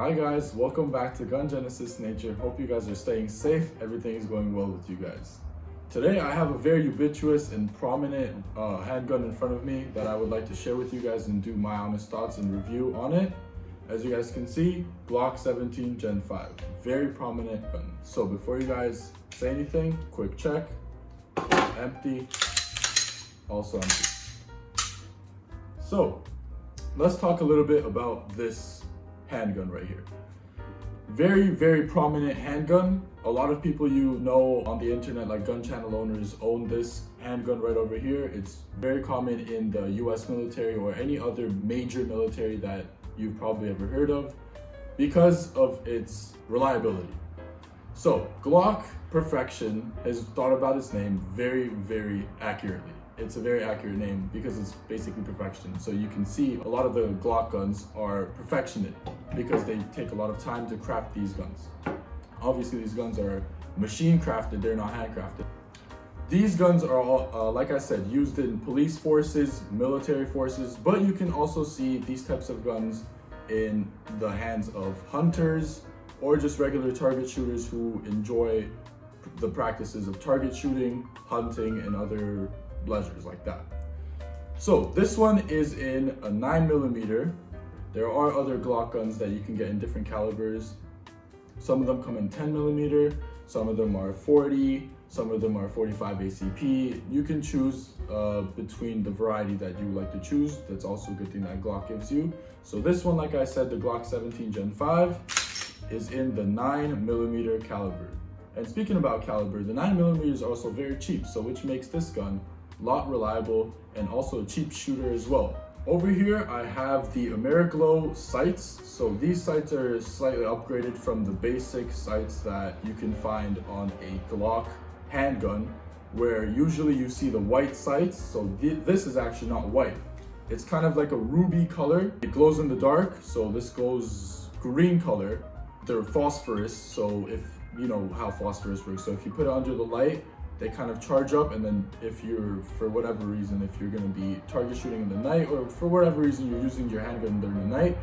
Hi guys, welcome back to Gun Genesis Nature. Hope you guys are staying safe. Everything is going well with you guys. Today I have a very ubiquitous and prominent handgun in front of me that I would like to share with you guys and do my honest thoughts and review on it. As you guys can see, Glock 17 Gen 5, very prominent gun. So before you guys say anything, quick check, empty, also empty. So let's talk a little bit about this handgun right here. Very, very prominent handgun. A lot of people you know on the internet, like gun channel owners, own this handgun right over here. It's very common in the US military or any other major military that you've probably ever heard of because of its reliability. So Glock Perfection has thought about its name very, very accurately. It's a very accurate name because it's basically perfection. So you can see a lot of the Glock guns are perfectionate because they take a lot of time to craft these guns. Obviously these guns are machine crafted, they're not handcrafted. These guns are all, like I said, used in police forces, military forces, but you can also see these types of guns in the hands of hunters or just regular target shooters who enjoy the practices of target shooting, hunting, and other pleasures like that. So this one is in a 9mm. There are other Glock guns that you can get in different calibers. Some of them come in 10mm, some of them are 40, some of them are 45 ACP. You can choose between the variety that you like to choose. That's also a good thing that Glock gives you. So this one, like I said, the Glock 17 Gen 5 is in the 9mm caliber. And speaking about caliber, the 9mm is also very cheap, so which makes this gun a lot reliable and also a cheap shooter as well. Over here, I have the Ameriglow sights. So these sights are slightly upgraded from the basic sights that you can find on a Glock handgun, where usually you see the white sights. So this is actually not white. It's kind of like a ruby color. It glows in the dark, so this goes green color. They're phosphorus, so if you know how phosphorus works. So if you put it under the light, they kind of charge up, and then if you're, for whatever reason, if you're gonna be target shooting in the night, or for whatever reason you're using your handgun during the night,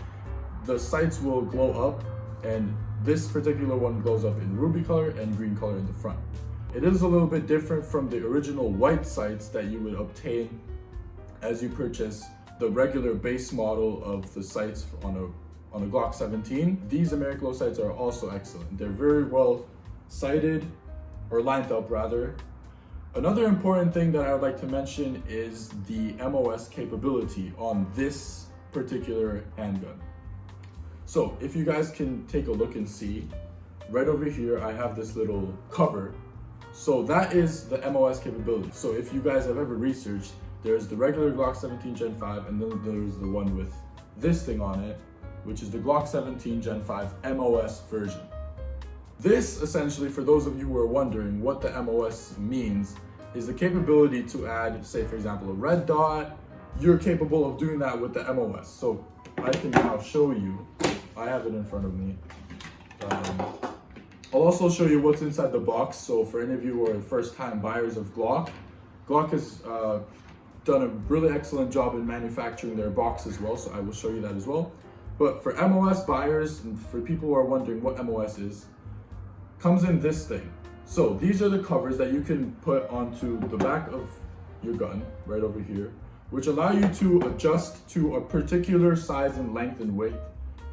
the sights will glow up, and this particular one glows up in ruby color and green color in the front. It is a little bit different from the original white sights that you would obtain as you purchase the regular base model of the sights on a Glock 17. These Ameriglow sights are also excellent. They're very well sighted, or lined up rather. Another important thing that I would like to mention is the MOS capability on this particular handgun. So if you guys can take a look and see, right over here I have this little cover. So that is the MOS capability. So if you guys have ever researched, there's the regular Glock 17 Gen 5, and then there's the one with this thing on it, which is the Glock 17 Gen 5 MOS version. This, essentially, for those of you who are wondering what the MOS means, is the capability to add, say for example, a red dot. You're capable of doing that with the MOS. So I can now show you, I have it in front of me. I'll also show you what's inside the box. So for any of you who are first-time buyers of Glock, Glock has done a really excellent job in manufacturing their box as well, so I will show you that as well. But for MOS buyers, and for people who are wondering what MOS is, comes in this thing. So these are the covers that you can put onto the back of your gun, right over here, which allow you to adjust to a particular size and length and width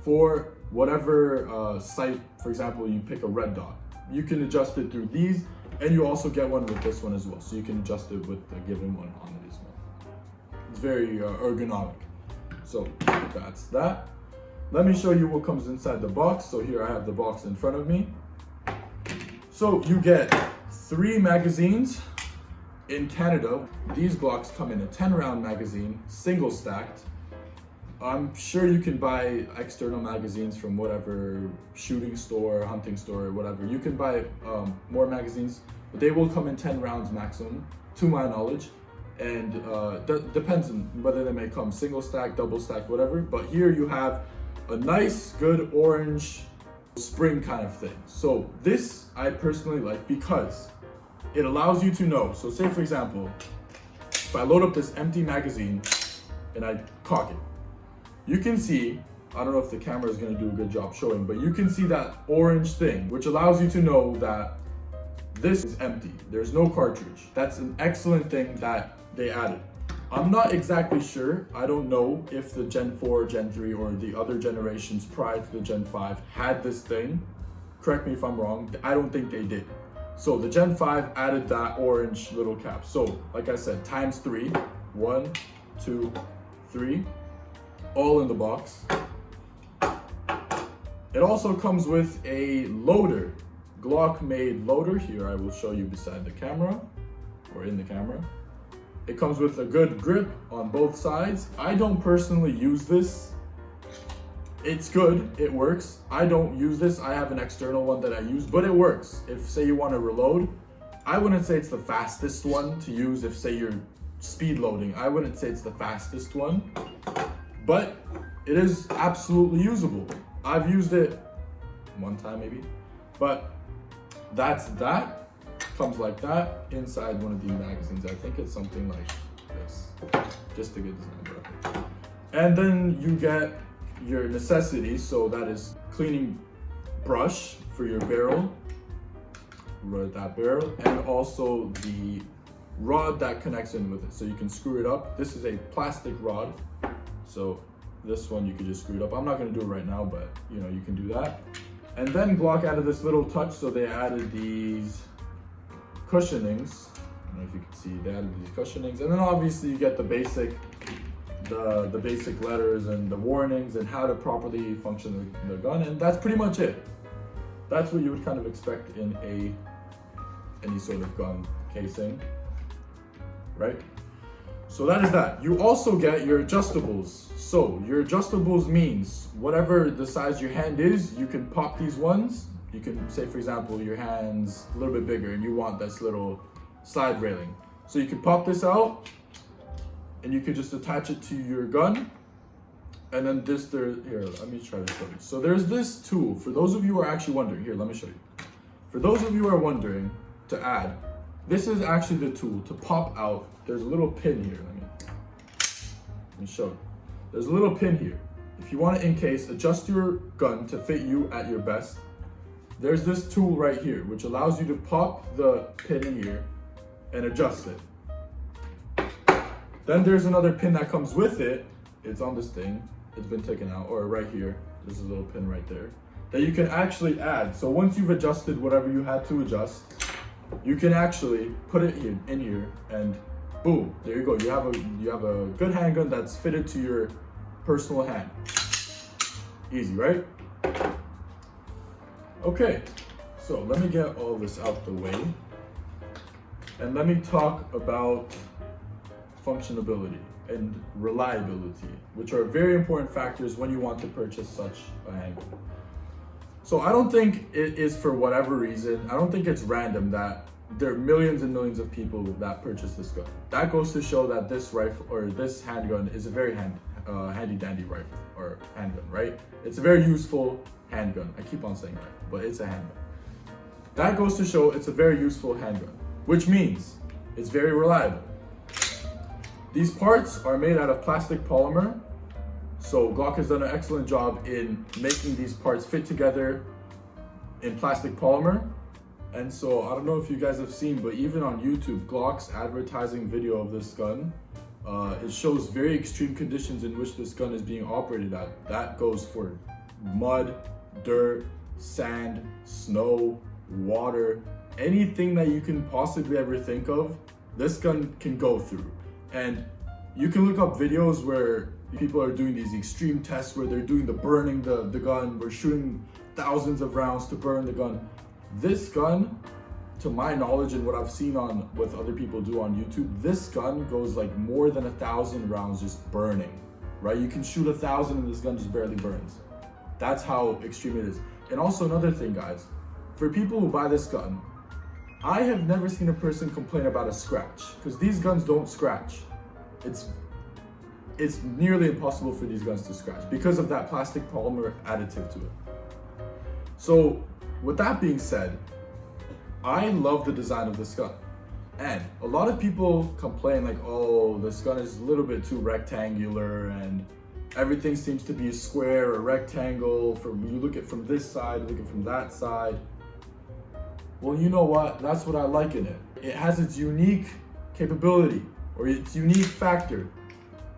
for whatever sight. For example, you pick a red dot. You can adjust it through these, and you also get one with this one as well. So you can adjust it with the given one on this one. It's very ergonomic. So that's that. Let me show you what comes inside the box. So here I have the box in front of me. So you get 3 magazines. In Canada, these Glocks come in a 10-round magazine, single stacked. I'm sure you can buy external magazines from whatever shooting store, hunting store, or whatever. You can buy more magazines, but they will come in 10 rounds maximum, to my knowledge. And depends on whether they may come single stack, double stack, whatever. But here you have a nice, good orange spring kind of thing. So this I personally like because it allows you to know. So say for example, if I load up this empty magazine and I cock it, you can see I don't know if the camera is going to do a good job showing, but you can see that orange thing, which allows you to know that this is empty. There's no cartridge. That's an excellent thing that they added. I'm not exactly sure. I don't know if the Gen 4, Gen 3, or the other generations prior to the Gen 5 had this thing. Correct me if I'm wrong. I don't think they did. So the Gen 5 added that orange little cap. So like I said, times 3. 1, 2, 3. All in the box. It also comes with a loader. Glock made loader. Here I will show you beside the camera, or in the camera. It comes with a good grip on both sides. I don't personally use this. It's good, it works. I don't use this. I have an external one that I use, but it works. If say you want to reload, I wouldn't say it's the fastest one to use. If say you're speed loading, I wouldn't say it's the fastest one, but it is absolutely usable. I've used it one time maybe, but that's that. Comes like that inside one of these magazines. I think it's something like this, just to get this number. And then you get your necessities. So that is cleaning brush for your barrel, right, that barrel, and also the rod that connects in with it. So you can screw it up. This is a plastic rod. So this one you could just screw it up. I'm not gonna do it right now, but you know, you can do that. And then Glock added this little touch. So they added these cushionings. I don't know if you can see, they added these cushionings, and then obviously you get the basic letters and the warnings and how to properly function the gun, and that's pretty much it. That's what you would kind of expect in any sort of gun casing, right? So that is that. You also get your adjustables. So your adjustables means whatever the size your hand is, you can pop these ones. You can say, for example, your hand's a little bit bigger and you want this little slide railing. So you can pop this out and you could just attach it to your gun. And then here, let me try to show you. So there's this tool. For those of you who are actually wondering, here, let me show you. For those of you who are wondering to add, this is actually the tool to pop out. There's a little pin here. Let me show you. There's a little pin here. If you want to, in case, adjust your gun to fit you at your best, there's this tool right here, which allows you to pop the pin in here and adjust it. Then there's another pin that comes with it. It's on this thing. It's been taken out, or right here. There's a little pin right there that you can actually add. So once you've adjusted whatever you had to adjust, you can actually put it in here, and boom, there you go. You have a good handgun that's fitted to your personal hand. Easy, right? Okay, so let me get all this out the way, and let me talk about functionability and reliability, which are very important factors when you want to purchase such a handgun. So I don't think it is, for whatever reason, I don't think it's random that there are millions and millions of people that purchase this gun. That goes to show that this rifle, or this handgun, is a very handy dandy rifle or handgun, right? It's a very useful handgun. I keep on saying rifle, but it's a handgun. That goes to show it's a very useful handgun, which means it's very reliable. These parts are made out of plastic polymer. So Glock has done an excellent job in making these parts fit together in plastic polymer. And so I don't know if you guys have seen, but even on YouTube, Glock's advertising video of this gun, it shows very extreme conditions in which this gun is being operated at. That goes for mud, dirt, sand, snow, water, anything that you can possibly ever think of, this gun can go through. And you can look up videos where people are doing these extreme tests where they're doing the burning the gun, we're shooting thousands of rounds to burn the gun. This gun, to my knowledge and what I've seen on what other people do on YouTube, this gun goes like more than 1,000 rounds just burning, right? You can shoot 1,000 and this gun just barely burns. That's how extreme it is. And also another thing, guys, for people who buy this gun, I have never seen a person complain about a scratch, because these guns don't scratch. It's nearly impossible for these guns to scratch because of that plastic polymer additive to it. So with that being said, I love the design of this gun. And a lot of people complain like, oh, this gun is a little bit too rectangular and Everything seems to be a square or rectangle. You look at from this side, look at from that side. Well, you know what? That's what I like in it. It has its unique capability or its unique factor.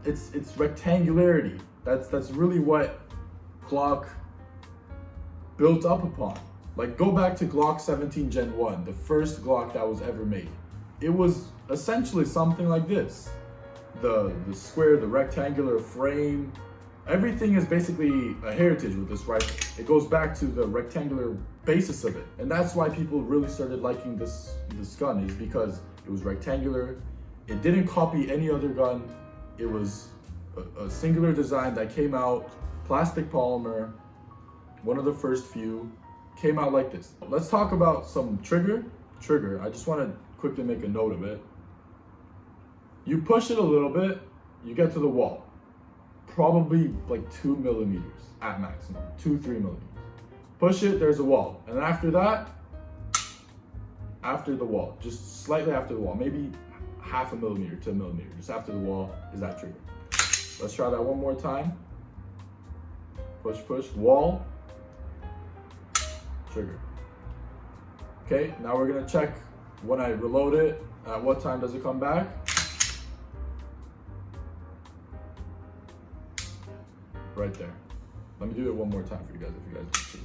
It's rectangularity. That's really what Glock built up upon. Like, go back to Glock 17 Gen 1, the first Glock that was ever made. It was essentially something like this. The square, the rectangular frame, everything is basically a heritage with this rifle. It goes back to the rectangular basis of it. And that's why people really started liking this gun, is because it was rectangular. It didn't copy any other gun. It was a singular design that came out, plastic polymer, one of the first few, came out like this. Let's talk about some trigger. I just want to quickly make a note of it. You push it a little bit, you get to the wall. Probably like 2 millimeters at maximum, 2-3 millimeters. Push it, there's a wall. And after that, after the wall, just slightly after the wall, maybe 0.5 millimeter to 1 millimeter, just after the wall is that trigger. Let's try that one more time. Push, push, wall, trigger. Okay, now we're gonna check when I reload it, at what time does it come back? Right there. Let me do it one more time for you guys, if you guys can see.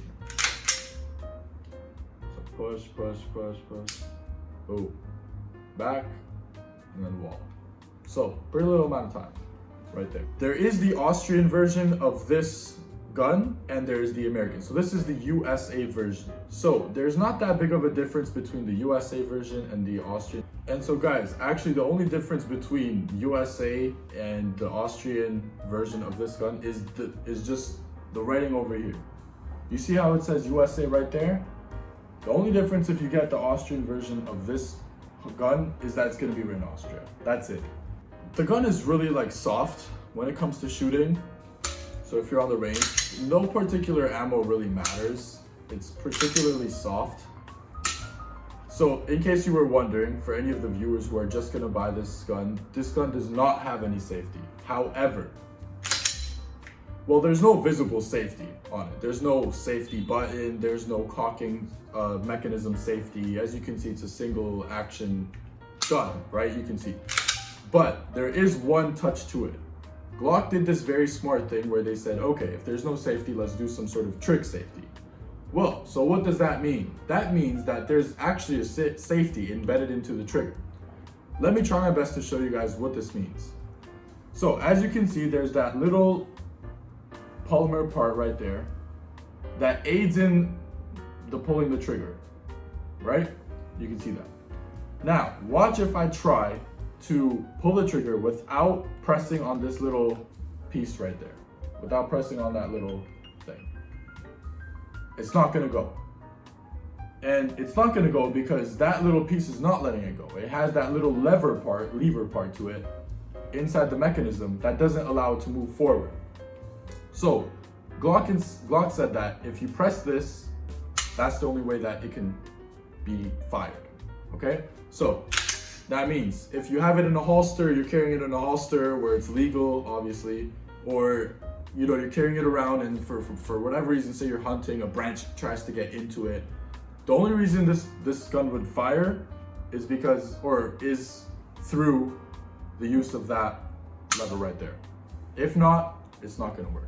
So push, push, push, push. Oh, back, and then wall. So pretty little amount of time, right there. There is the Austrian version of this gun, and there's the American. So this is the USA version. So there's not that big of a difference between the USA version and the Austrian. And so guys, actually the only difference between USA and the Austrian version of this gun is just the writing over here. You see how it says USA right there? The only difference if you get the Austrian version of this gun is that it's gonna be written Austria. That's it. The gun is really like soft when it comes to shooting. So if you're on the range, no particular ammo really matters. It's particularly soft. So in case you were wondering, for any of the viewers who are just gonna buy this gun does not have any safety. However, well, there's no visible safety on it. There's no safety button, there's no cocking mechanism safety. As you can see, it's a single action gun, right? You can see. But there is one touch to it. Glock did this very smart thing where they said, okay, if there's no safety, let's do some sort of trick safety. Well, so what does that mean? That means that there's actually a safety embedded into the trigger. Let me try my best to show you guys what this means. So as you can see, there's that little polymer part right there that aids in the pulling the trigger, right? You can see that. Now, watch if I try to pull the trigger without pressing on this little piece right there, without pressing on that little thing. It's not gonna go. And it's not gonna go because that little piece is not letting it go. It has that little lever part to it inside the mechanism that doesn't allow it to move forward. So Glock said that if you press this, that's the only way that it can be fired, okay? So that means if you have it in a holster, you're carrying it in a holster where it's legal, obviously, or you're carrying it around and for whatever reason, say you're hunting, a branch tries to get into it. The only reason this gun would fire is through the use of that lever right there. If not, it's not gonna work.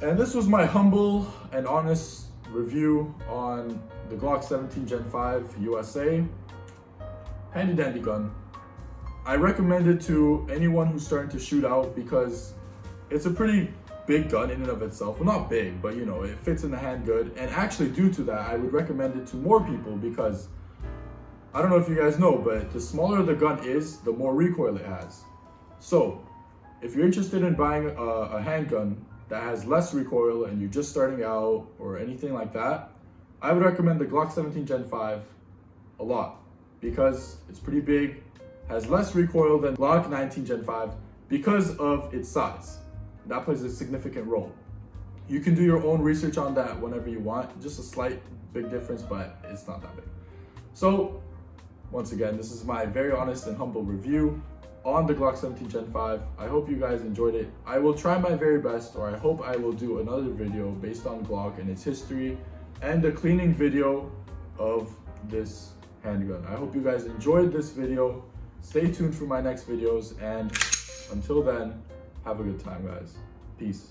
And this was my humble and honest review on the Glock 17 Gen 5 USA. Handy dandy gun. I recommend it to anyone who's starting to shoot out because it's a pretty big gun in and of itself. Well, not big, but it fits in the handgun. And actually, due to that, I would recommend it to more people because I don't know if you guys know, but the smaller the gun is, the more recoil it has. So if you're interested in buying a handgun that has less recoil and you're just starting out or anything like that, I would recommend the Glock 17 Gen 5 a lot because it's pretty big, has less recoil than Glock 19 Gen 5 because of its size. That plays a significant role. You can do your own research on that whenever you want, just a slight big difference, but it's not that big. So once again, this is my very honest and humble review on the Glock 17 Gen 5. I hope you guys enjoyed it. I will try my very best, or I hope I will do another video based on Glock and its history and a cleaning video of this handgun. I hope you guys enjoyed this video. Stay tuned for my next videos, and until then, have a good time, guys. Peace.